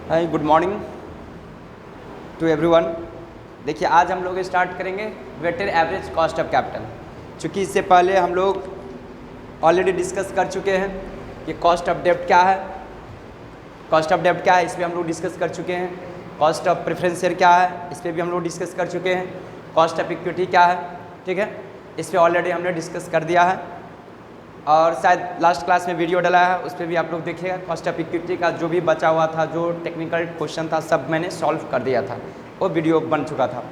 Hi, good morning to everyone. देखिए, आज हम लोग स्टार्ट करेंगे weighted average cost of capital. चूँकि इससे पहले हम लोग ऑलरेडी डिस्कस कर चुके हैं कि कॉस्ट ऑफ डेब्ट क्या है, कॉस्ट ऑफ डेब्ट क्या है, इस पर हम लोग डिस्कस कर चुके हैं। कॉस्ट ऑफ प्रेफरेंस शेयर क्या है, इस पर भी हम लोग डिस्कस कर चुके हैं। कॉस्ट ऑफ इक्विटी क्या है, ठीक है, इस पर ऑलरेडी हमने डिस्कस कर दिया है और शायद लास्ट क्लास में वीडियो डाला है, उस पर भी आप लोग देखिएगा। कॉस्ट ऑफ इक्विटी का जो भी बचा हुआ था, जो टेक्निकल क्वेश्चन था, सब मैंने सॉल्व कर दिया था, वो वीडियो बन चुका था।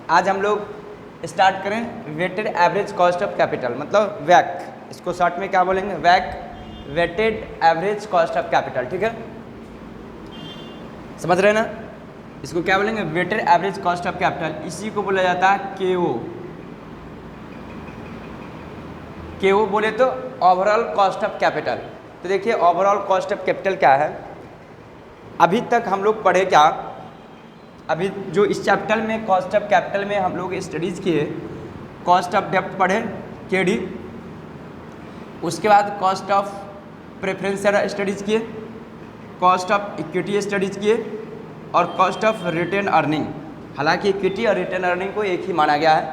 आज हम लोग स्टार्ट करें weighted average cost of capital, मतलब वैक। इसको शॉर्ट में क्या बोलेंगे, वैक, weighted average cost of capital, ठीक है, समझ रहे हैं ना। इसको क्या बोलेंगे, weighted average cost of capital. इसी को बोला जाता है केओ। केओ बोले तो ओवरऑल कॉस्ट ऑफ कैपिटल। तो देखिए, ओवरऑल कॉस्ट ऑफ कैपिटल क्या है। अभी तक हम लोग पढ़े क्या, अभी जो इस चैप्टर में कॉस्ट ऑफ कैपिटल में हम लोग स्टडीज़ किए, कॉस्ट ऑफ डेब्ट पढ़े केडी, उसके बाद कॉस्ट ऑफ प्रेफरेंस स्टडीज़ किए, कॉस्ट ऑफ इक्विटी स्टडीज़ किए और कॉस्ट ऑफ रिटेन अर्निंग। हालांकि इक्विटी और रिटेन अर्निंग को एक ही माना गया है,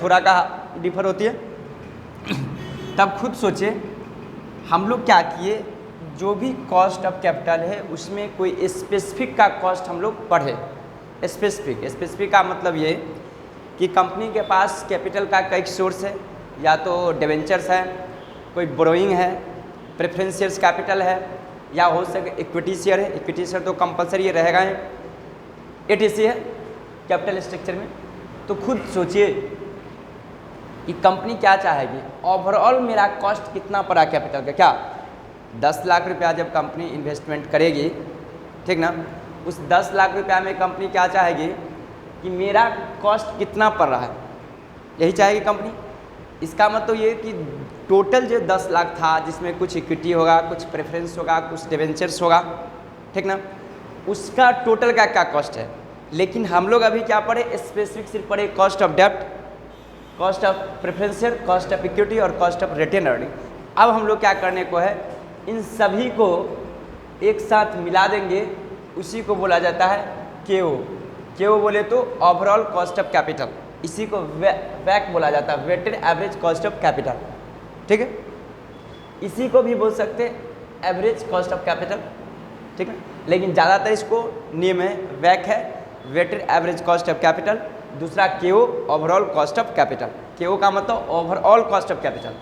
थोड़ा का डिफर होती है। तब खुद सोचे हम लोग क्या किए, जो भी कॉस्ट ऑफ कैपिटल है उसमें कोई स्पेसिफिक का कॉस्ट हम लोग पढ़े। स्पेसिफिक का मतलब ये कि कंपनी के पास कैपिटल का कई सोर्स है, या तो डिवेंचर्स है, कोई बोरोइंग है, प्रेफरेंस शेयर्स कैपिटल है, या हो सके इक्विटी शेयर है। इक्विटी शेयर तो कंपलसरी रहेगा ही, एटीसी है कैपिटल स्ट्रक्चर में। तो खुद सोचिए कि कंपनी क्या चाहेगी, ओवरऑल मेरा कॉस्ट कितना पड़ा कैपिटल का। क्या 10 लाख रुपया जब कंपनी इन्वेस्टमेंट करेगी, ठीक ना, उस 10 लाख रुपया में कंपनी क्या चाहेगी कि मेरा कॉस्ट कितना पड़ रहा है, यही चाहेगी कंपनी। इसका मतलब ये कि टोटल जो 10 लाख था, जिसमें कुछ इक्विटी होगा, कुछ प्रेफरेंस होगा, कुछ डिवेंचर्स होगा, ठीक ना, उसका टोटल का क्या कॉस्ट है। लेकिन हम लोग अभी क्या पढ़े, स्पेसिफिक सिर्फ पढ़े कॉस्ट ऑफ डेब्ट, cost of preference share, cost of equity और कॉस्ट ऑफ रिटेन अर्निंग। अब हम लोग क्या करने को है, इन सभी को एक साथ मिला देंगे, उसी को बोला जाता है केओ। केओ बोले तो ओवरऑल कॉस्ट ऑफ कैपिटल, इसी को वैक बोला जाता है, weighted average cost of capital, ठीक है। इसी को भी बोल सकते हैं एवरेज कॉस्ट ऑफ कैपिटल, ठीक है, लेकिन ज़्यादातर इसको नियम है, वैक है weighted average cost of capital, दूसरा KO overall cost of capital. केओ का मतलब ओवरऑल कॉस्ट ऑफ कैपिटल,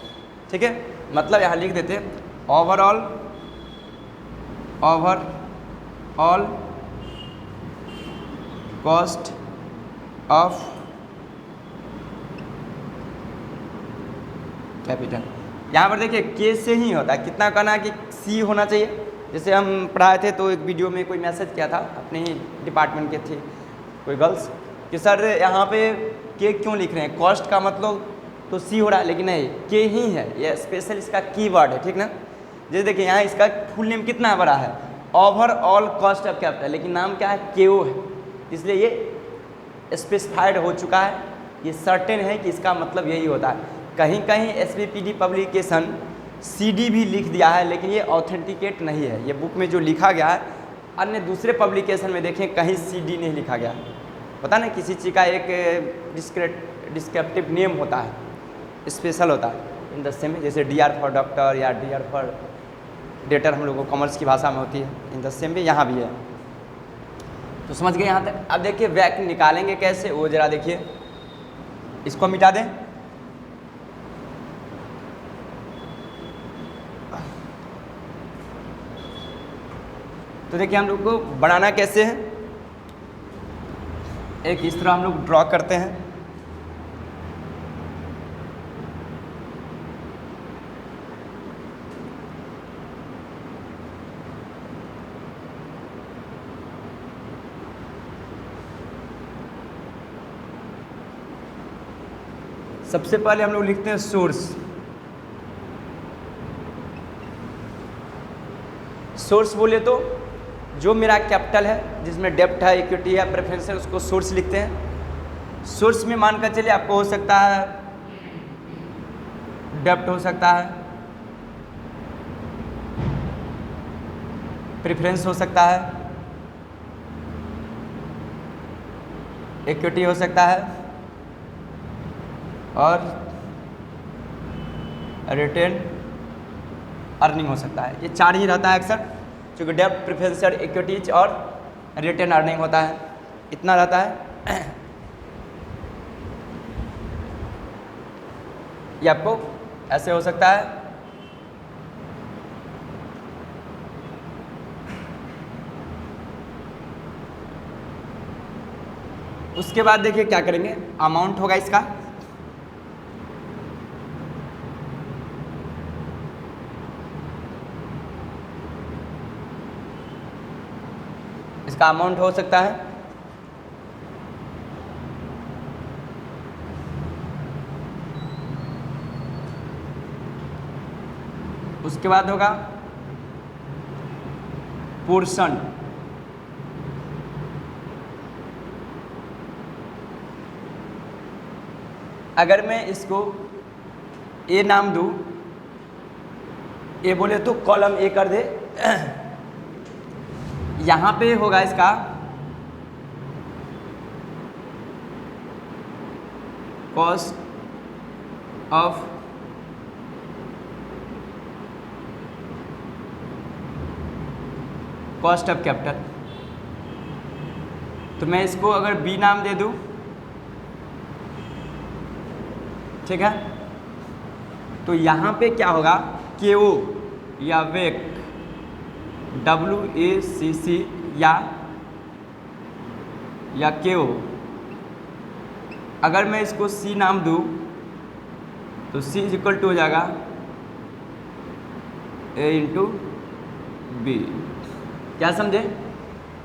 ठीक है। मतलब यहाँ लिख देते हैं ओवरऑल कॉस्ट ऑफ कैपिटल। यहाँ पर देखिए के से ही होता है, कितना कहना है कि सी होना चाहिए। जैसे हम पढ़ाए थे तो एक वीडियो में कोई मैसेज किया था, अपने ही डिपार्टमेंट के थे कोई गर्ल्स, कि सर यहाँ पे के क्यों लिख रहे हैं, कॉस्ट का मतलब तो सी हो रहा है, लेकिन नहीं, के ही है, ये स्पेशल इसका कीवर्ड है, ठीक ना। जैसे देखिए यहाँ इसका फुल नेम कितना बड़ा है, ओवरऑल कॉस्ट ऑफ कैपिटल, लेकिन नाम क्या है, केओ है, इसलिए ये स्पेसिफाइड हो चुका है, ये सर्टेन है कि इसका मतलब यही होता है। कहीं कहीं एसपीपीडी पब्लिकेशन सीडी भी लिख दिया है, लेकिन ये ऑथेंटिकेट नहीं है। ये बुक में जो लिखा गया है, अन्य दूसरे पब्लिकेशन में देखें कहीं सीडी नहीं लिखा गया। पता नहीं किसी चीज़ का एक डिस्क्रिप्टिव नेम होता है, स्पेशल होता है इन द सेम, जैसे डीआर फॉर डॉक्टर या डीआर फॉर डेटर हम लोग को कॉमर्स की भाषा में होती है, इन द सेम भी यहाँ भी है। तो समझ गए यहाँ तक। अब देखिए वैक निकालेंगे कैसे, वो जरा देखिए, इसको मिटा दें। तो देखिए हम लोग को बनाना कैसे है, एक इस तरह हम लोग ड्रॉ करते हैं। सबसे पहले हम लोग लिखते हैं सोर्स। सोर्स बोले तो जो मेरा कैपिटल है, जिसमें डेब्ट है, इक्विटी है, प्रेफरेंस है, उसको सोर्स लिखते हैं। सोर्स में मान कर चलिए आपको हो सकता है डेब्ट, हो सकता है प्रेफरेंस हो सकता है, इक्विटी हो सकता है और रिटेन अर्निंग हो सकता है। ये 4 ही रहता है अक्सर, चूँकि डेब्ट, प्रेफरेंशियल, इक्विटीज और रिटेन अर्निंग होता है, इतना रहता है। ये आपको ऐसे हो सकता है। उसके बाद देखिए क्या करेंगे, अमाउंट होगा इसका, इसका अमाउंट हो सकता है उसके बाद होगा पोर्शन, अगर मैं इसको ए नाम दूं, ए बोले तो कॉलम ए कर दे, यहाँ पे होगा इसका कॉस्ट ऑफ कैपिटल। तो मैं इसको अगर बी नाम दे दूं, ठीक है, तो यहाँ पे क्या होगा, के ओ या वेक, WACC या के ओ। अगर मैं इसको सी नाम दूं तो सी इज इक्वल टू हो जाएगा A इंटू बी। क्या समझे,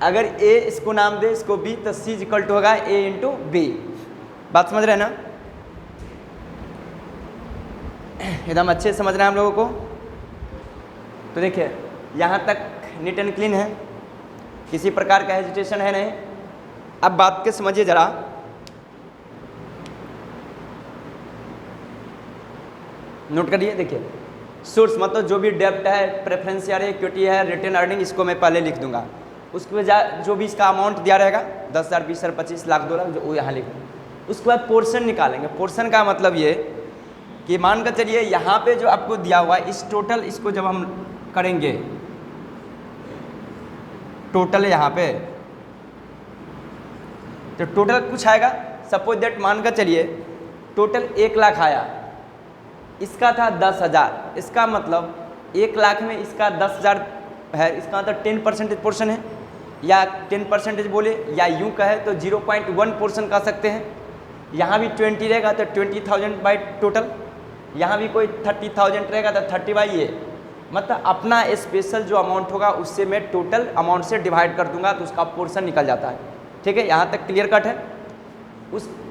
अगर ए इसको नाम दे, इसको बी, तो सी इज इक्वल टू होगा A इंटू बी। बात समझ रहे हैं ना, एकदम अच्छे से समझना है हम लोगों को। तो देखिए यहाँ तक नीट एंड क्लीन है, किसी प्रकार का हेजिटेशन है नहीं। अब बात के समझिए जरा, नोट करिए। देखिए सोर्स मतलब जो भी डेब्ट है, प्रेफरेंशियल है, इक्विटी है, रिटेन अर्निंग, इसको मैं पहले लिख दूंगा। उसके बाद जो भी इसका अमाउंट दिया रहेगा 10,000, 20,000, 25 लाख, 2 लाख, जो वो यहाँ लिख दूँगा। उसके बाद पोर्शन निकालेंगे। पोर्शन का मतलब ये कि मान कर चलिए यहाँ पे जो आपको दिया हुआ है, इस टोटल, इसको जब हम करेंगे टोटल यहाँ पे, तो टोटल कुछ आएगा। सपोज दैट मान कर चलिए टोटल 1 लाख आया, इसका था 10,000, इसका मतलब 1 लाख में इसका 10,000 है, इसका मतलब 10% पोर्शन है, या 10% बोले, या यूँ कहे तो 0.1 पोर्शन कह सकते हैं। यहाँ भी 20 रहेगा तो 20,000 बाई टोटल, यहाँ भी कोई 30,000 रहेगा तो 30 बाई ये, मतलब अपना स्पेशल जो अमाउंट होगा उससे मैं टोटल अमाउंट से डिवाइड कर दूंगा, तो उसका पोर्शन निकल जाता है। ठीक है, यहाँ तक क्लियर कट है।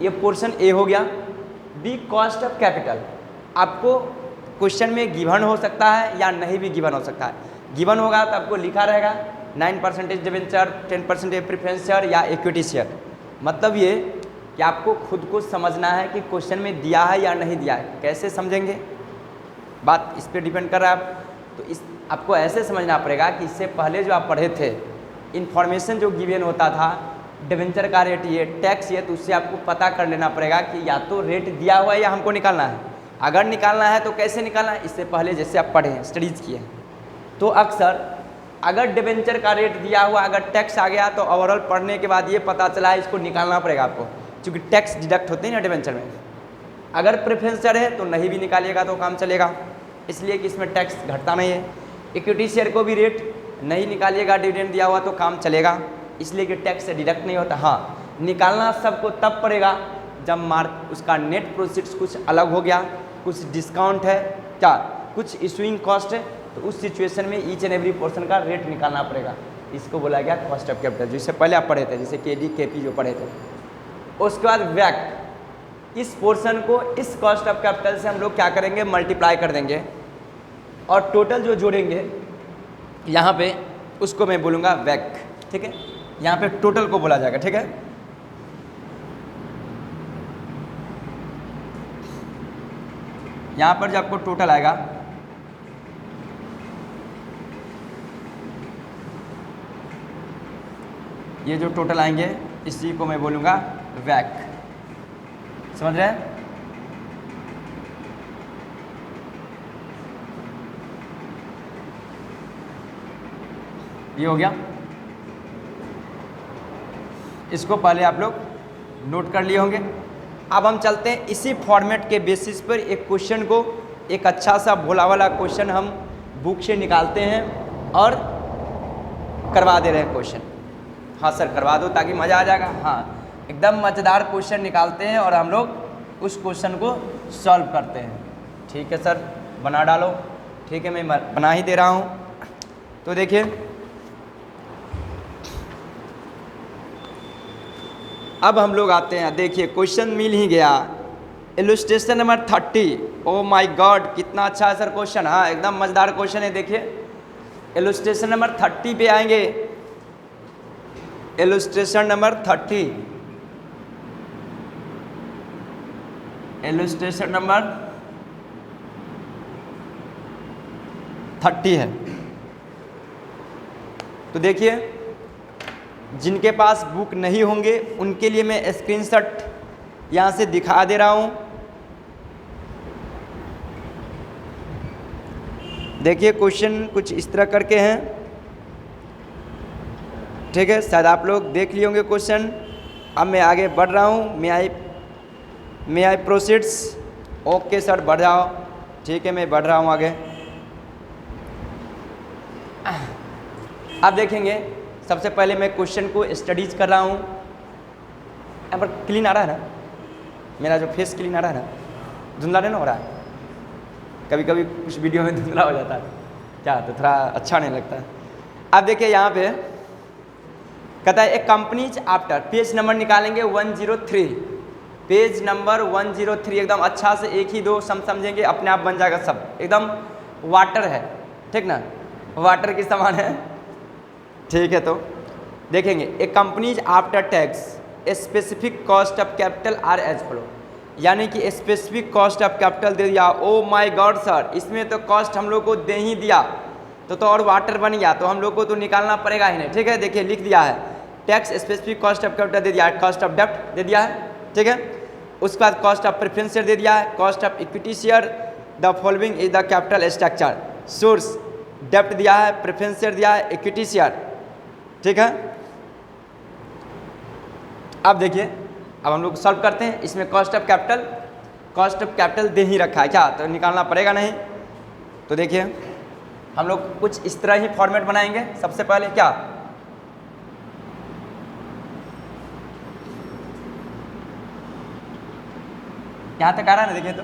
ये पोर्शन ए हो गया। बी कॉस्ट ऑफ कैपिटल, आपको क्वेश्चन में गिवन हो सकता है या नहीं भी गिवन हो सकता है। गिवन होगा तो आपको लिखा रहेगा 9% डिवेंचर, 10% प्रेफरेंस शेयर या इक्विटी शेयर। मतलब ये कि आपको खुद को समझना है कि क्वेश्चन में दिया है या नहीं दिया है। कैसे समझेंगे, बात इस पर डिपेंड कर रहा है। तो इस आपको ऐसे समझना पड़ेगा कि इससे पहले जो आप पढ़े थे, इन्फॉर्मेशन जो गिवन होता था, डिवेंचर का रेट ये, टैक्स ये, तो उससे आपको पता कर लेना पड़ेगा कि या तो रेट दिया हुआ है या हमको निकालना है। अगर निकालना है तो कैसे निकालना है, इससे पहले जैसे आप पढ़े हैं, स्टडीज़ किए हैं, तो अक्सर अगर डिवेंचर का रेट दिया हुआ, अगर टैक्स आ गया, तो ओवरऑल पढ़ने के बाद ये पता चला है इसको निकालना पड़ेगा आपको, क्योंकि टैक्स डिडक्ट होते हैं ना डिवेंचर में। अगर प्रेफरेंस है तो नहीं भी निकालिएगा तो काम चलेगा, इसलिए कि इसमें टैक्स घटता नहीं है। इक्विटी शेयर को भी रेट नहीं निकालिएगा, डिविडेंड दिया हुआ, तो काम चलेगा, इसलिए कि टैक्स से डिडक्ट नहीं होता। हाँ, निकालना सबको तब पड़ेगा जब उसका नेट प्रोसीड्स कुछ अलग हो गया, कुछ डिस्काउंट है, क्या कुछ इशूइंग कॉस्ट है, तो उस सिचुएशन में ईच एंड एवरी पोर्शन का रेट निकालना पड़ेगा। इसको बोला गया कॉस्ट ऑफ कैपिटल, जिससे पहले आप पढ़े थे, जैसे KD KP जो पढ़े थे। उसके बाद वैक, इस पोर्शन को इस कॉस्ट ऑफ कैपिटल से हम लोग क्या करेंगे, मल्टीप्लाई कर देंगे, और टोटल जो जोड़ेंगे यहाँ पे उसको मैं बोलूँगा वैक। ठीक है, यहाँ पे टोटल को बोला जाएगा। ठीक है, यहाँ पर जब आपको टोटल आएगा ये जो टोटल आएंगे इसी को मैं बोलूँगा वैक। समझ रहे हैं? ये हो गया। इसको पहले आप लोग नोट कर लिए होंगे। अब हम चलते हैं इसी फॉर्मेट के बेसिस पर एक क्वेश्चन को, एक अच्छा सा भोला वाला क्वेश्चन हम बुक से निकालते हैं और करवा दे रहे हैं क्वेश्चन। हाँ सर करवा दो ताकि मज़ा आ जाएगा। हाँ एकदम मज़ेदार क्वेश्चन निकालते हैं और हम लोग उस क्वेश्चन को सॉल्व करते हैं। ठीक है सर बना डालो। ठीक है मैं बना ही दे रहा हूँ। तो देखिए अब हम लोग आते हैं। देखिए क्वेश्चन मिल ही गया, illustration number 30। Oh my God कितना अच्छा है सर क्वेश्चन। हाँ एकदम मज़ेदार क्वेश्चन है। देखिए इलस्ट्रेशन नंबर 30 पे आएंगे। इलस्ट्रेशन नंबर 30, इलस्ट्रेशन नंबर 30 है। तो देखिए जिनके पास बुक नहीं होंगे उनके लिए मैं स्क्रीनशॉट यहाँ से दिखा दे रहा हूँ। देखिए क्वेश्चन कुछ इस तरह करके हैं। ठीक है शायद आप लोग देख लिए होंगे क्वेश्चन। अब मैं आगे बढ़ रहा हूँ। मे आई प्रोसीड्स। ओके सर बढ़ जाओ। ठीक है मैं बढ़ रहा हूँ आगे। अब देखेंगे सबसे पहले मैं क्वेश्चन को स्टडीज कर रहा हूँ। यहाँ पर क्लीन आ रहा है ना, मेरा जो फेस क्लीन आ रहा है ना, धुंधला नहीं ना हो रहा है। कभी कभी कुछ वीडियो में धुंधला हो जाता है क्या, तो थोड़ा अच्छा नहीं लगता है। अब देखिए यहाँ पे कहता है एक कंपनीज आफ्टर, पेज नंबर निकालेंगे 103, पेज नंबर 103। एकदम अच्छा से एक ही दो समझेंगे अपने आप बन जाएगा सब। एकदम वाटर है ठीक ना, वाटर की समान है। ठीक है तो देखेंगे एक companies after tax specific cost of capital are as follow, यानी कि स्पेसिफिक कॉस्ट ऑफ कैपिटल दे दिया। ओ माय गॉड सर इसमें तो कॉस्ट हम लोग को दे ही दिया तो और वाटर बन गया, तो हम लोग को तो निकालना पड़ेगा ही नहीं। ठीक है देखिए लिख दिया है tax specific cost of capital दे दिया है, कॉस्ट ऑफ डेप्ट दे दिया है। ठीक है उसके बाद कॉस्ट ऑफ प्रेफरेंस शेयर दे दिया है, cost of equity share. The following is the capital structure. Source डेप्ट दिया है, प्रेफरेंस शेयर दिया है, इक्विटी शेयर। ठीक है अब देखिए अब हम लोग सॉल्व करते हैं। इसमें कॉस्ट ऑफ कैपिटल दे ही रखा है क्या, तो निकालना पड़ेगा नहीं। तो देखिए हम लोग कुछ इस तरह ही फॉर्मेट बनाएंगे। सबसे पहले क्या, यहाँ तक आ रहा है ना, देखिए तो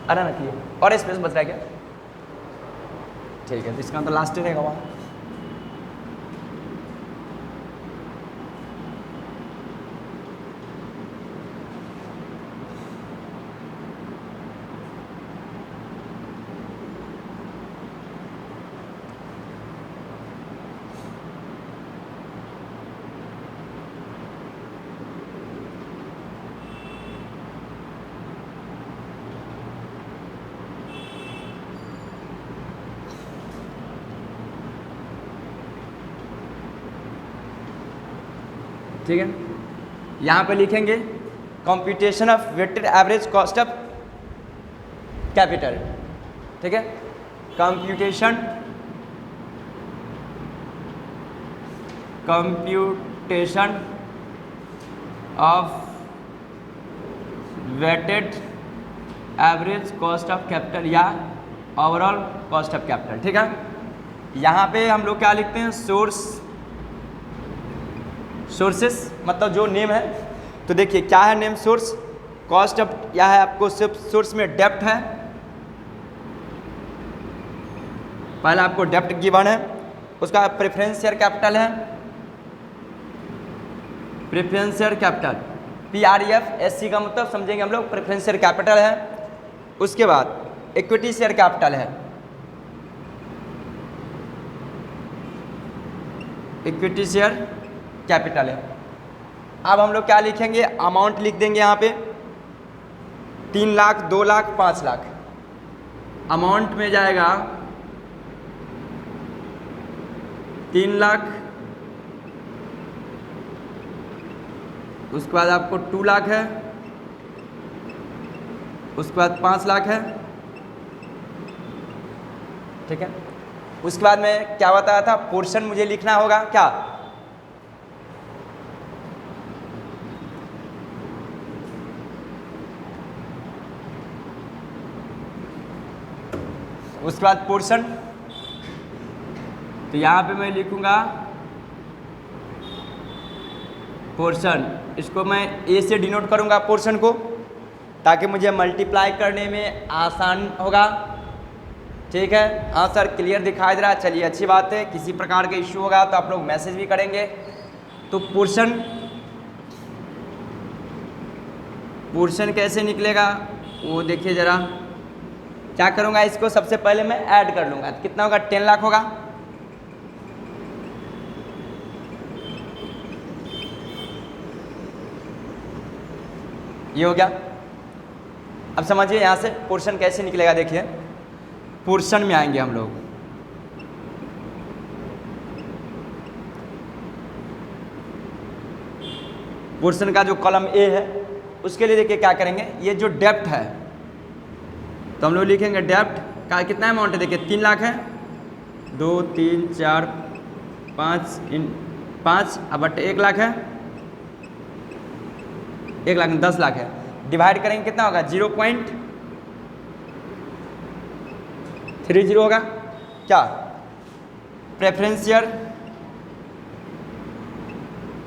आ रहा ना क्लियर, और स्पेस बच रहा है क्या? ठीक है तो इसका तो लास्ट रहेगा वहाँ। ठीक है यहाँ पे लिखेंगे computation of weighted average cost of capital. ठीक है computation of weighted average cost of capital या ओवरऑल कॉस्ट ऑफ कैपिटल। ठीक है यहाँ पे हम लोग क्या लिखते हैं, सोर्सेस मतलब जो नेम है। तो देखिए क्या है नेम, सोर्स, कॉस्ट ऑफ क्या है आपको सिर्फ सोर्स में डेप्ट है। पहला आपको डेप्ट गिवन है, उसका प्रेफरेंस शेयर कैपिटल है, प्रेफरेंस शेयर कैपिटल PREF का मतलब समझेंगे हम लोग, प्रेफरेंस शेयर कैपिटल है। उसके बाद इक्विटी शेयर कैपिटल है, इक्विटी शेयर कैपिटल है। अब हम लोग क्या लिखेंगे, अमाउंट लिख देंगे यहाँ पे 3 लाख, 2 लाख, 5 लाख। अमाउंट में जाएगा 3 लाख, उसके बाद आपको 2 लाख है, उसके बाद 5 लाख है, ठीक है। उसके बाद में क्या बताया था, पोर्शन मुझे लिखना होगा क्या, उसके बाद पोर्शन, तो यहां पे मैं लिखूंगा पोर्शन, इसको मैं ए से डिनोट करूंगा पोर्शन को, ताकि मुझे मल्टीप्लाई करने में आसान होगा, ठीक है। हाँ सर क्लियर दिखाई दे रहा है, चलिए अच्छी बात है। किसी प्रकार का इश्यू होगा तो आप लोग मैसेज भी करेंगे। तो पोर्शन कैसे निकलेगा वो देखिए ज़रा। क्या करूँगा, इसको सबसे पहले मैं ऐड कर लूँगा, तो कितना होगा, 10 लाख होगा, ये हो गया। अब समझिए यहाँ से पोर्शन कैसे निकलेगा, देखिए पोर्शन में आएंगे हम लोग, पोर्शन का जो कॉलम ए है उसके लिए देखिए क्या करेंगे, ये जो डेप्थ है तो हम लोग लिखेंगे डेप्थ का कितना अमाउंट है, देखिए 3 लाख है, 2 3 4 5 अब बट 1 लाख है, 1 लाख में 10 लाख है, डिवाइड करेंगे कितना होगा, 0.30 होगा। क्या प्रेफरेंस शेयर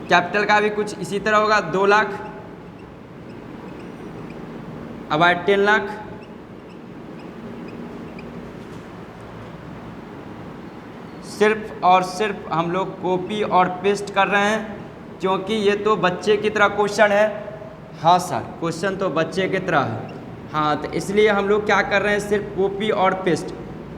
कैपिटल का भी कुछ इसी तरह होगा, 2 लाख, अब आए 10 लाख, सिर्फ और सिर्फ हम लोग कॉपी और पेस्ट कर रहे हैं क्योंकि ये तो बच्चे की तरह क्वेश्चन है। हाँ सर क्वेश्चन तो बच्चे की तरह है, हाँ तो इसलिए हम लोग क्या कर रहे हैं, सिर्फ कॉपी और पेस्ट,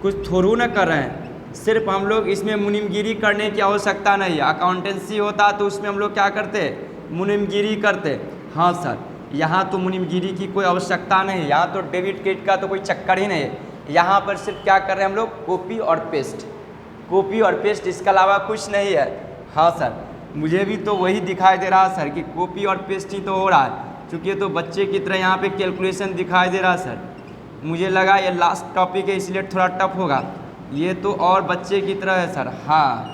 कुछ थोड़ू ना कर रहे हैं। सिर्फ हम लोग इसमें मुनिमगिरी करने की आवश्यकता नहीं है। अकाउंटेंसी होता तो उसमें हम लोग क्या करते, मुनिमगिरी करते। हाँ सर यहाँ तो मुनिमगिरी की कोई आवश्यकता नहीं, यहाँ तो डेबिट क्रेडिट का तो कोई चक्कर ही नहीं है। यहाँ पर सिर्फ क्या कर रहे हैं हम लोग, कॉपी और पेस्ट, कॉपी और पेस्ट, इसके अलावा कुछ नहीं है। हाँ सर मुझे भी तो वही दिखाई दे रहा है सर कि कॉपी और पेस्ट ही तो हो रहा है, क्योंकि ये तो बच्चे की तरह यहाँ पे कैलकुलेशन दिखाई दे रहा है सर। मुझे लगा ये लास्ट टॉपिक है इसलिए थोड़ा टफ होगा, ये तो और बच्चे की तरह है सर। हाँ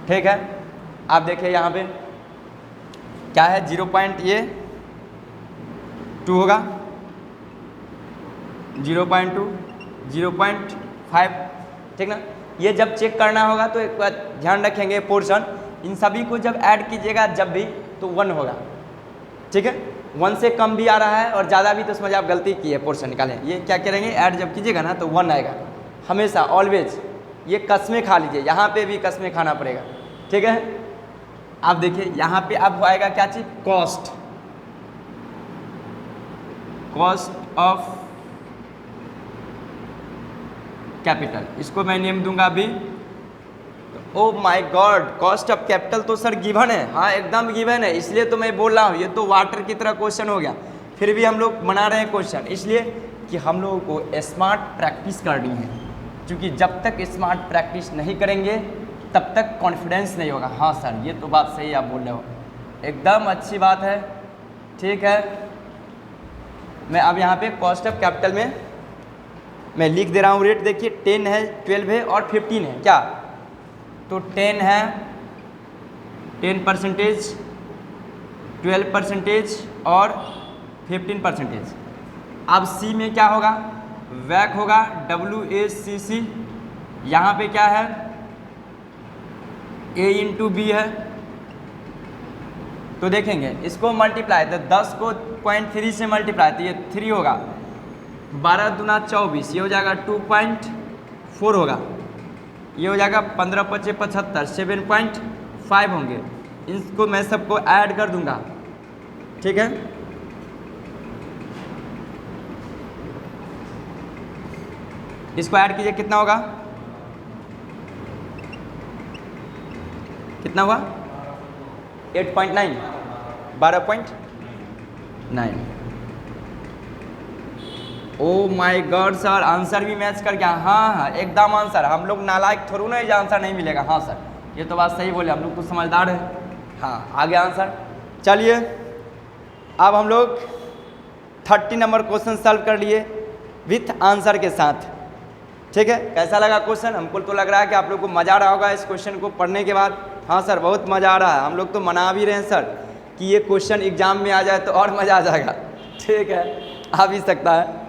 ठीक है, आप देखिए यहाँ पे क्या है, 0.2 होगा, 0.2 0.5, ठीक ना। ये जब चेक करना होगा तो एक बात ध्यान रखेंगे, पोर्शन इन सभी को जब ऐड कीजिएगा जब भी तो 1 होगा, ठीक है। 1 से कम भी आ रहा है और ज़्यादा भी तो समझ आप गलती की है, पोर्शन निकालें। ये क्या करेंगे, ऐड जब कीजिएगा ना तो 1 आएगा हमेशा, ऑलवेज। ये कसमें खा लीजिए, यहाँ पे भी कसमें खाना पड़ेगा, ठीक है। आप देखिए यहाँ पे अब आएगा क्या चीज़, कॉस्ट, कॉस्ट ऑफ कैपिटल, इसको मैं नेम दूंगा अभी। Oh my God, cost of capital तो सर गिवन है, हाँ एकदम गिवन है, इसलिए तो मैं बोल रहा हूँ ये तो वाटर की तरह क्वेश्चन हो गया। फिर भी हम लोग बना रहे हैं क्वेश्चन, इसलिए कि हम लोगों को स्मार्ट प्रैक्टिस करनी है, क्योंकि जब तक स्मार्ट प्रैक्टिस नहीं करेंगे तब तक कॉन्फिडेंस नहीं होगा। हाँ सर ये तो बात सही आप बोल रहे हो, एकदम अच्छी बात है, ठीक है। मैं अब यहाँ पे कॉस्ट ऑफ कैपिटल में मैं लिख दे रहा हूँ रेट, देखिए 10 है, 12 है और 15 है, क्या तो 10 है 10%, 12% और 15%। अब सी में क्या होगा, वैक होगा, WACC, यहाँ पे क्या है, A इंटू बी है। तो देखेंगे इसको मल्टीप्लाई, तो 10 को 0.3 से मल्टीप्लाई तो ये 3 होगा, 12 दूना 24, ये हो जाएगा 2.4 होगा, ये हो जाएगा 15 पचे 75, 7.5 होंगे। इसको मैं सबको ऐड कर दूंगा, ठीक है। इसको ऐड कीजिए, कितना होगा, कितना हुआ, 8.9, 12.9। Oh my God sir, answer भी मैच कर गया। हाँ हाँ एकदम आंसर, हम लोग नालायक थोड़ू ना, ये आंसर नहीं मिलेगा। हाँ सर ये तो बात सही बोले, हम लोग तो समझदार हैं। हाँ आ गया आंसर। चलिए अब हम लोग 30 नंबर क्वेश्चन सॉल्व कर लिए विथ आंसर के साथ। ठीक है, कैसा लगा क्वेश्चन? हमको तो लग रहा है कि आप लोग को मज़ा आ रहा होगा इस क्वेश्चन को पढ़ने के बाद। हाँ सर बहुत मज़ा आ रहा है, हम लोग तो मना भी रहे हैं सर कि ये क्वेश्चन एग्जाम में आ जाए तो और मज़ा आ जाएगा। ठीक है, आ भी सकता है।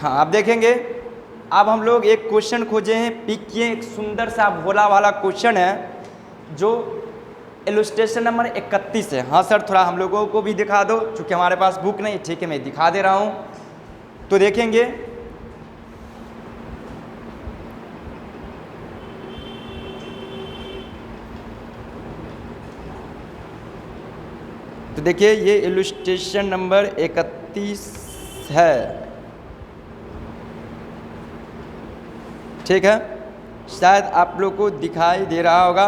हाँ अब देखेंगे, अब हम लोग एक क्वेश्चन खोजे हैं, पिक किए, एक सुंदर सा भोला वाला क्वेश्चन है जो इलस्ट्रेशन नंबर 31 है। हाँ सर थोड़ा हम लोगों को भी दिखा दो, चूँकि हमारे पास बुक नहीं। ठीक है मैं दिखा दे रहा हूँ, तो देखेंगे। तो देखिए ये इलस्ट्रेशन नंबर 31 है। ठीक है, शायद आप लोग को दिखाई दे रहा होगा।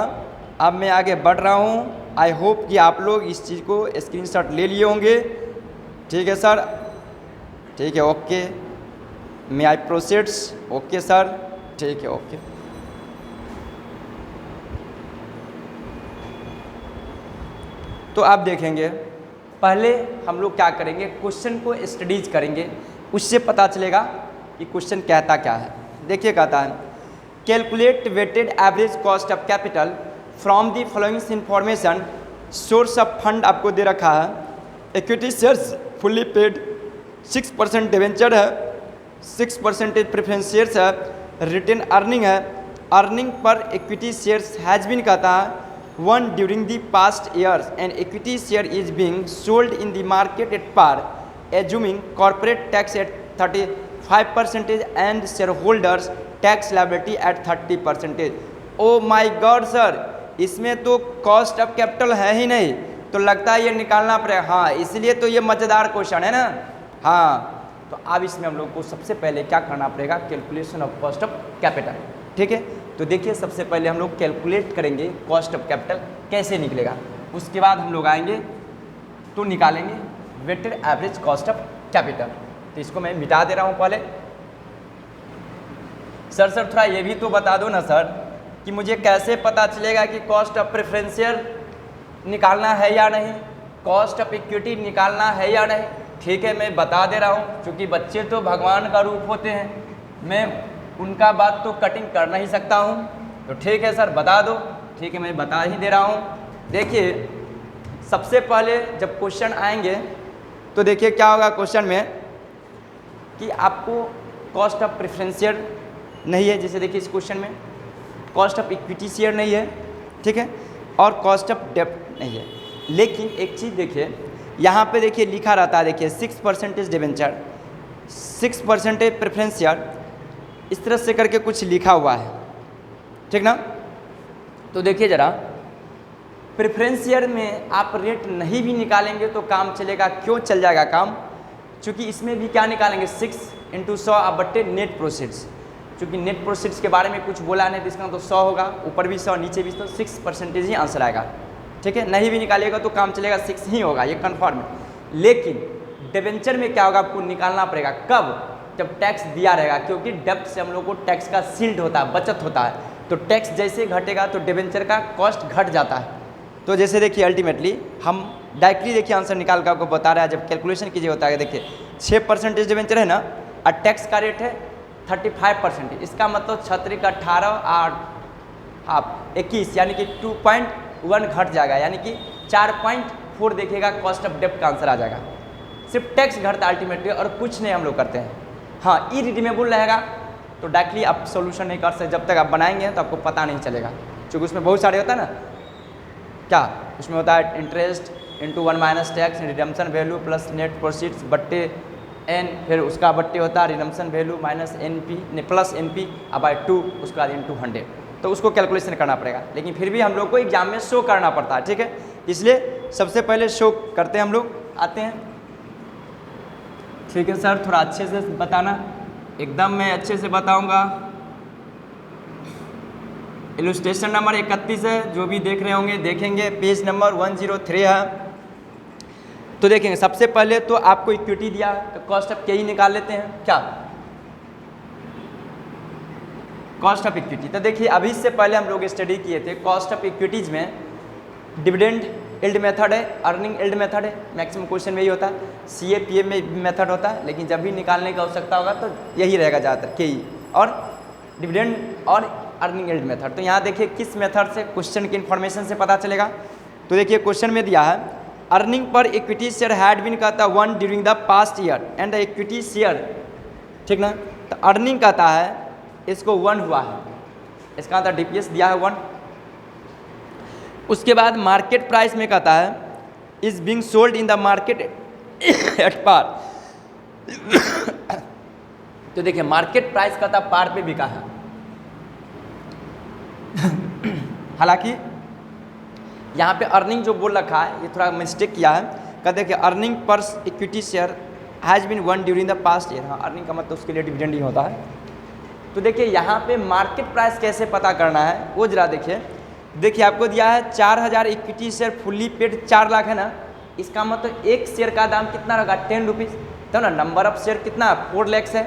अब मैं आगे बढ़ रहा हूँ, आई होप कि आप लोग इस चीज़ को स्क्रीनशॉट ले लिए होंगे। ठीक है सर, ठीक है ओके, मे आई प्रोसीड्स? ओके सर, ठीक है ओके। तो आप देखेंगे, पहले हम लोग क्या करेंगे, क्वेश्चन को स्टडीज करेंगे, उससे पता चलेगा कि क्वेश्चन कहता क्या है। देखिए कहता है calculate weighted average cost of capital from the following information. Source of fund आपको दे रखा है, equity shares fully paid, 6% debenture है, 6% प्रेफरेंस शेयर्स है, रिटेन अर्निंग है, earning per equity shares has been कहता है one during the past years and equity share is being sold in the market at par, assuming corporate tax at 35% and shareholders tax liability at 30%। oh my god sir, इसमें तो cost of capital है ही नहीं, तो लगता है ये निकालना पड़ेगा। हाँ इसलिए तो ये मज़ेदार क्वेश्चन है ना। हाँ तो अब इसमें हम लोग को सबसे पहले क्या करना पड़ेगा, calculation of cost of capital. ठीक है, तो देखिए सबसे पहले हम लोग कैलकुलेट करेंगे कॉस्ट ऑफ कैपिटल कैसे निकलेगा, उसके बाद हम लोग आएंगे तो निकालेंगे weighted average cost of capital. तो इसको मैं मिटा दे रहा हूँ पहले। सर थोड़ा ये भी तो बता दो ना सर कि मुझे कैसे पता चलेगा कि कॉस्ट ऑफ प्रेफरेंस शेयर निकालना है या नहीं, कॉस्ट ऑफ इक्विटी निकालना है या नहीं। ठीक है मैं बता दे रहा हूँ, क्योंकि बच्चे तो भगवान का रूप होते हैं, मैं उनका बात तो कटिंग कर नहीं सकता हूँ। तो ठीक है सर बता दो। ठीक है मैं बता ही दे रहा हूँ। देखिए सबसे पहले जब क्वेश्चन आएंगे तो देखिए क्या होगा क्वेश्चन में कि आपको कॉस्ट ऑफ प्रेफरेंस शेयर नहीं है, जैसे देखिए इस क्वेश्चन में कॉस्ट ऑफ इक्विटी शेयर नहीं है, ठीक है, और कॉस्ट ऑफ डेब्ट नहीं है। लेकिन एक चीज़ देखिए यहाँ पे देखिए लिखा रहता है, देखिए 6% डिवेंचर, 6% प्रेफरेंस शेयर, इस तरह से करके कुछ लिखा हुआ है। ठीक ना, तो देखिए ज़रा प्रेफरेंस शेयर में आप रेट नहीं भी निकालेंगे तो काम चलेगा। क्यों चल जाएगा काम? क्योंकि इसमें भी क्या निकालेंगे 6 × 100 अब बट्टे नेट प्रोसीड्स। क्योंकि नेट प्रोसीड्स के बारे में कुछ बोला नहीं, इसका तो 100 होगा, ऊपर भी 100 नीचे भी 100, 6% ही आंसर आएगा। ठीक है, नहीं भी निकालिएगा तो काम चलेगा, 6 ही होगा, ये कन्फर्म है। लेकिन डिवेंचर में क्या होगा, आपको निकालना पड़ेगा कब, जब टैक्स दिया रहेगा, क्योंकि डेब्ट से हम लोग को टैक्स का सील्ड होता है, बचत होता है। तो टैक्स जैसे घटेगा तो डिवेंचर का कॉस्ट घट जाता है। तो जैसे देखिए अल्टीमेटली हम डायरेक्टली देखिए आंसर निकाल कर आपको बता रहा है, जब कैलकुलेशन कीजिए होता है। देखिए 6% डिवेंचर है ना, और टैक्स का रेट है 35%, इसका मतलब 36 का 18 और आप 21 यानी कि 2.1 घट जाएगा, यानी कि 4.4 देखिएगा कॉस्ट ऑफ डेब्ट का आंसर आ जाएगा। सिर्फ टैक्स घटता अल्टीमेटली और कुछ नहीं हम लोग करते हैं। हाँ इरिडीमेबल रहेगा तो डायरेक्टली आप सोल्यूशन नहीं कर सकते, जब तक आप बनाएंगे तो आपको पता नहीं चलेगा, क्योंकि उसमें बहुत सारे होता है ना, क्या उसमें होता है interest into 1 minus tax, redemption value plus net proceeds बट्टे एन, फिर उसका बट्टे होता है redemption value minus NP plus NP by 2, उसके बाद इंटू 100। तो उसको कैलकुलेशन करना पड़ेगा, लेकिन फिर भी हम लोग को एग्जाम में शो करना पड़ता है। ठीक है, इसलिए सबसे पहले शो करते हैं हम लोग, आते हैं। ठीक है सर थोड़ा अच्छे से बताना, एकदम मैं अच्छे से बताऊंगा। इलस्ट्रेशन नंबर 31 है, जो भी देख रहे होंगे देखेंगे, पेज नंबर 103 है। तो देखेंगे सबसे पहले तो आपको इक्विटी दिया तो कॉस्ट ऑफ ही निकाल लेते हैं, क्या कॉस्ट ऑफ इक्विटी। तो देखिए अभी इससे पहले हम लोग स्टडी किए थे कॉस्ट ऑफ इक्विटीज में डिविडेंड यील्ड मेथड है, अर्निंग यील्ड मेथड है, मैक्सिमम क्वेश्चन में ही होता है, CAPM में मेथड होता है, लेकिन जब भी निकालने की आवश्यकता होगा तो यही रहेगा ज़्यादातर KE और डिविडेंड और अर्निंग यील्ड मेथड। तो यहाँ देखिए किस मेथड से क्वेश्चन की इन्फॉर्मेशन से पता चलेगा। तो देखिए क्वेश्चन में दिया है earning per equity share had been कहता है 1 during the past year and the equity share, ठीक ना। तो अर्निंग कहता है इसको 1 हुआ है, इसका मतलब DPS दिया है 1। उसके बाद मार्केट प्राइस में कहता है is being sold in the market at par. तो देखिए मार्केट प्राइस कहता पार पे बिका है। हालांकि यहाँ पे अर्निंग जो बोल रखा है ये थोड़ा मिस्टेक किया है, कहते कि earning per equity share has been 1 during the past year. हाँ, अर्निंग का मतलब उसके लिए डिविडेंड ही होता है। तो देखिए यहाँ पे मार्केट प्राइस कैसे पता करना है वो जरा देखिए। देखिए आपको दिया है 4000 equity share fully paid 4 lakh है ना, इसका मतलब एक शेयर का दाम कितना रहेगा 10 रुपीज़। तो ना नंबर ऑफ शेयर कितना 4 लैक्स है,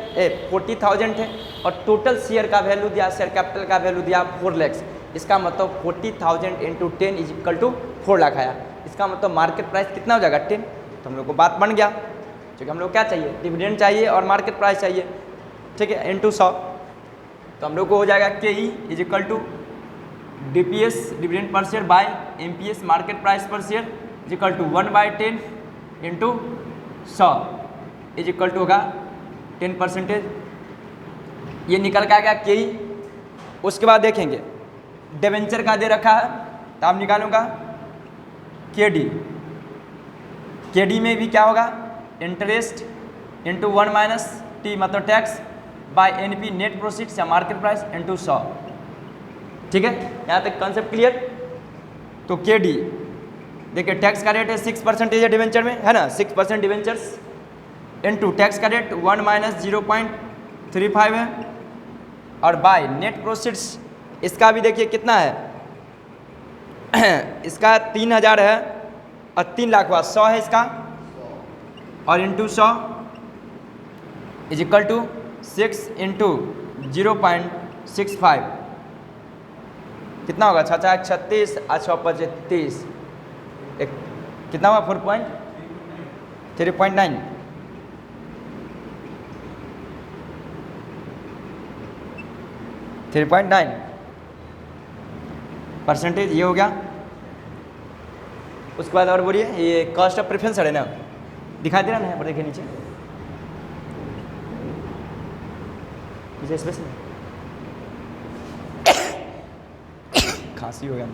40,000 है, और टोटल शेयर का वैल्यू दिया, शेयर कैपिटल का वैल्यू दिया 4 लैक्स। इसका मतलब 40,000 into 10 is equal to 4 lakh आया। इसका मतलब मार्केट प्राइस कितना हो जाएगा 10। तो हम लोग को बात बन गया, क्योंकि हम लोग क्या चाहिए डिविडेंड चाहिए और मार्केट प्राइस चाहिए, ठीक है, इंटू 100। तो हम लोग को हो जाएगा KE is equal to DPS dividend per share by MPS market price per share is equal to 1/10 into 100 is equal to होगा 10%। ये निकल के आ गया KE। उसके बाद देखेंगे डिवेंचर का दे रखा है, तो आप निकालूंगा KD में भी क्या होगा इंटरेस्ट इंटू 1 माइनस T मतलब tax bye NP net proceeds या मार्केट प्राइस इंटू 100, ठीक है। यहाँ तक कॉन्सेप्ट क्लियर। तो KD देखिए टैक्स का रेट है 6% है डिवेंचर में, है ना, 6% डिवेंचर्स इंटू टैक्स का रेट 1 माइनस 0.35 है, और बाय नेट प्रोसीड्स इसका भी देखिए कितना है इसका 3000 है और 3 लाख हुआ 100 है इसका, और into 100 is equal to 6 into 0.65 कितना होगा 6×36 और 6×35 कितना हुआ 3.9 3.9% ये हो गया। उसके बाद और बोलिए ये कॉस्ट ऑफ प्रेफरेंस है ना, दिखाई दे रहा ना यहाँ पर, देखिए नीचे स्पेशल खांसी हो गया।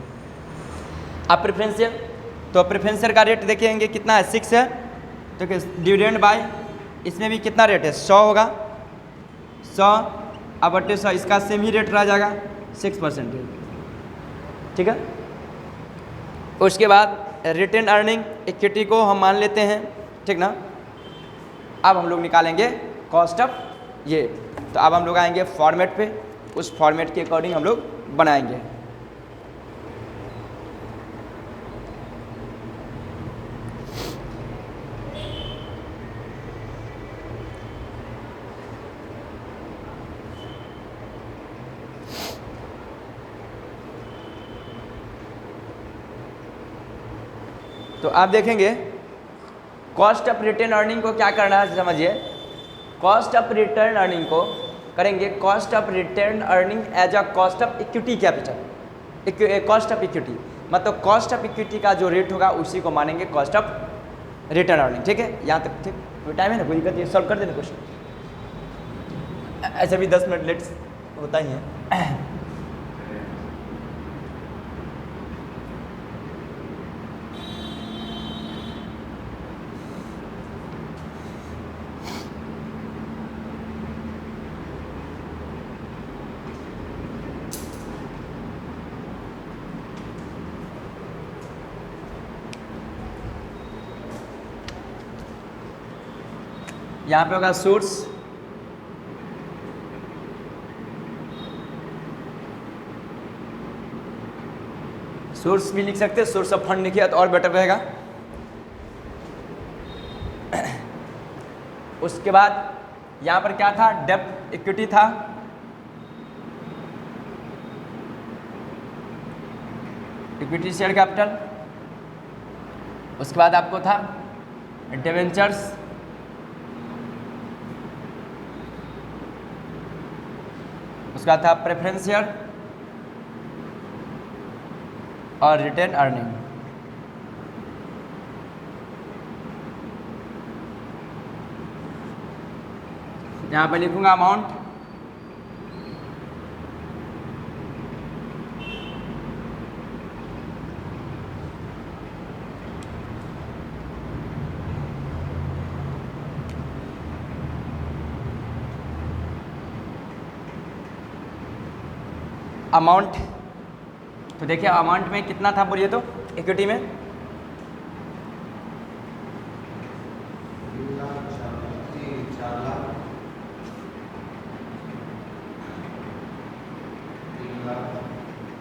अब प्रेफरेंशियल, तो प्रेफरेंशियल का रेट देखेंगे कितना है 6 है, तो डिविडेंड बाय इसमें भी कितना रेट है 100 होगा, 100 अब 100 इसका सेम ही रेट रह जाएगा 6%, ठीक है। उसके बाद रिटेन अर्निंग इक्विटी को हम मान लेते हैं, ठीक ना। अब हम लोग निकालेंगे कॉस्ट ऑफ ये। तो अब हम लोग आएंगे फॉर्मेट पे, उस फॉर्मेट के अकॉर्डिंग हम लोग बनाएंगे। तो आप देखेंगे कॉस्ट ऑफ रिटेन अर्निंग को क्या करना है समझिए। कॉस्ट ऑफ रिटर्न अर्निंग को करेंगे cost of return earning as a cost of equity capital, cost of equity मतलब कॉस्ट ऑफ इक्विटी का जो रेट होगा उसी को मानेंगे कॉस्ट ऑफ रिटर्न अर्निंग, ठीक है। यहाँ तक ठीक, कोई टाइम है ना, कोई दिक्कत नहीं, सॉल्व कर देना क्वेश्चन, ऐसे भी 10 मिनट लेट होता ही है। यहाँ पे होगा सोर्स, सोर्स भी लिख सकते हैं, सोर्स ऑफ फंड लिखिए तो और बेटर रहेगा। उसके बाद यहाँ पर क्या था, डेब्ट इक्विटी था, इक्विटी शेयर कैपिटल। उसके बाद आपको था डिवेंचर्स, उसका था प्रेफरेंस शेयर और रिटेन अर्निंग। यहाँ पे लिखूंगा अमाउंट, अमाउंट। तो देखिए अमाउंट में कितना था बोलिए तो इक्विटी में,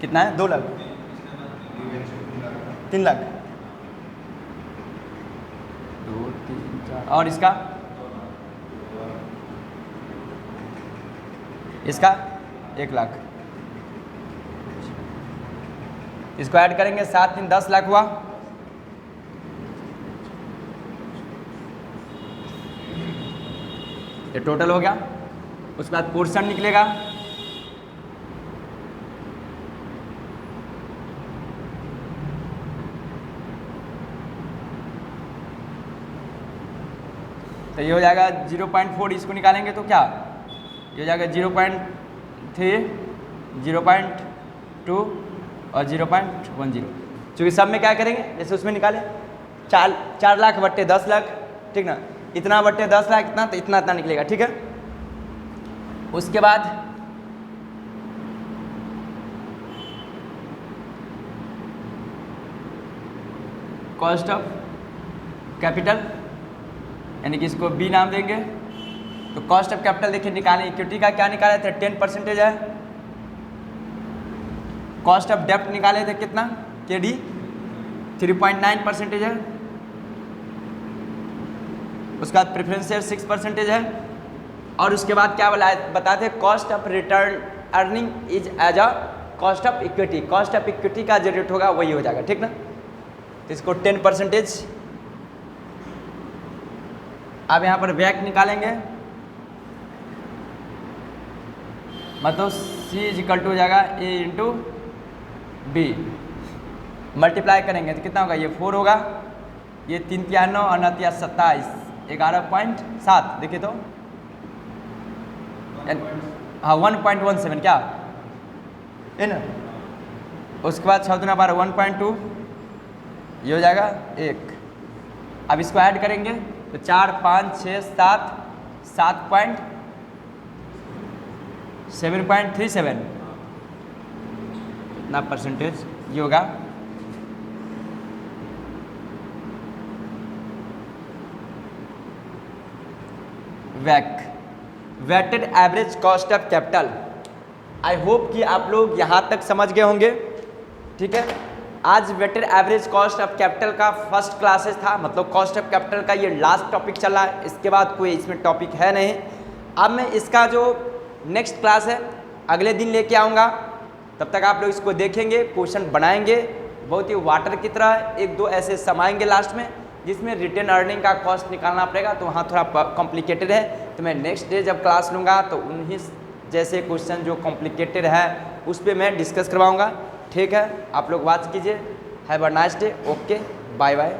कितना है, 2 लाख, 3 लाख, 2 3 4, और इसका 1 लाख। इसको ऐड करेंगे 7 3 10 लाख हुआ। ये टोटल हो गया। उसके बाद पोर्शन निकलेगा, तो ये हो जाएगा 0.4, इसको निकालेंगे तो क्या ये हो जाएगा 0.3, 0.2 और 0.10। चूँकि सब में क्या करेंगे, जैसे उसमें निकाले 4 लाख बट्टे 10 लाख, ठीक ना, इतना बट्टे 10 लाख इतना, तो इतना निकलेगा, ठीक है। उसके बाद कॉस्ट ऑफ कैपिटल, यानी कि इसको बी नाम देंगे। तो कॉस्ट ऑफ कैपिटल देखिए निकालें, इक्विटी का क्या निकाले थे 10% है। कॉस्ट ऑफ डेब्ट निकाले थे कितना, केडी 3.9% है। उसके बाद प्रेफरेंस शेयर 6% है। और उसके बाद क्या बताते हैं, cost of return earning is as a cost of equity. Cost of equity का जो रेट होगा वही हो जाएगा, ठीक ना। तो इसको 10%। अब यहाँ पर वैक निकालेंगे, मतलब सी इज इक्वल टू हो जाएगा ए इंटू बी, मल्टीप्लाई करेंगे तो कितना होगा, ये 4 होगा, ये 3 3 9 और 9 3 27, 11.7 देखिए तो हाँ 1.17 क्या है ना। उसके बाद 6 दूना 12 1.2, ये हो जाएगा 1। अब इसको ऐड करेंगे तो 4 5 6 7 7.37 ना परसेंटेज ये होगा। वैक, weighted average cost of capital. I hope कि आप लोग यहाँ तक समझ गए होंगे, ठीक है। आज weighted average cost of capital का फर्स्ट क्लासेस था, मतलब कॉस्ट ऑफ कैपिटल का ये लास्ट टॉपिक चल रहा है, इसके बाद कोई इसमें टॉपिक है नहीं। अब मैं इसका जो नेक्स्ट क्लास है अगले दिन लेके आऊँगा, तब तक आप लोग इसको देखेंगे, क्वेश्चन बनाएंगे, बहुत ही वाटर की तरह 1-2 ऐसे समाएंगे लास्ट में, जिसमें रिटेन अर्निंग का कॉस्ट निकालना पड़ेगा, तो वहाँ थोड़ा कॉम्प्लिकेटेड है। तो मैं नेक्स्ट डे जब क्लास लूँगा तो उन्हीं जैसे क्वेश्चन जो कॉम्प्लिकेटेड है उस पर मैं डिस्कस करवाऊँगा, ठीक है। आप लोग वॉच कीजिए। Have a nice day, okay, bye bye.